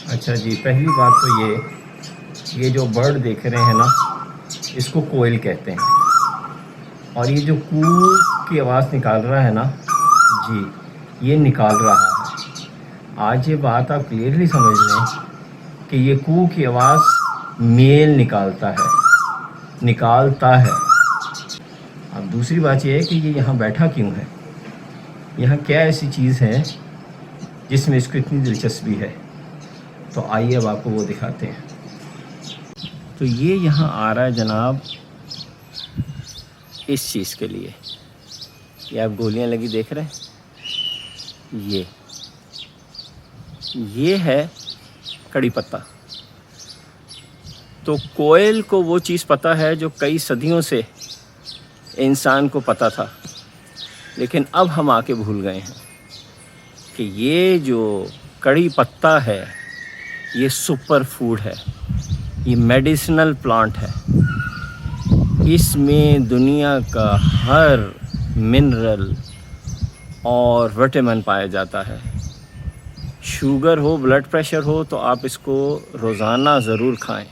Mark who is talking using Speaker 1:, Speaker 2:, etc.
Speaker 1: अच्छा जी, पहली बात तो ये जो बर्ड देख रहे हैं ना, इसको कोयल कहते हैं। और ये जो कू की आवाज़ निकाल रहा है ना जी, ये निकाल रहा है। आज ये बात आप क्लियरली समझ लें कि ये कू की आवाज़ मेल निकालता है। अब दूसरी बात ये है कि ये यहाँ बैठा क्यों है, यहाँ क्या ऐसी चीज़ है जिसमें इसको इतनी दिलचस्पी है। तो आइए अब आपको वो दिखाते हैं। तो ये यहाँ आ रहा है जनाब इस चीज़ के लिए। ये आप गोलियां लगी देख रहे हैं, ये है कड़ी पत्ता। तो कोयल को वो चीज़ पता है जो कई सदियों से इंसान को पता था, लेकिन अब हम आके भूल गए हैं कि ये जो कड़ी पत्ता है ये सुपर फूड है, ये मेडिसिनल प्लांट है। इसमें दुनिया का हर मिनरल और विटामिन पाया जाता है। शुगर हो, ब्लड प्रेशर हो तो आप इसको रोज़ाना ज़रूर खाएं।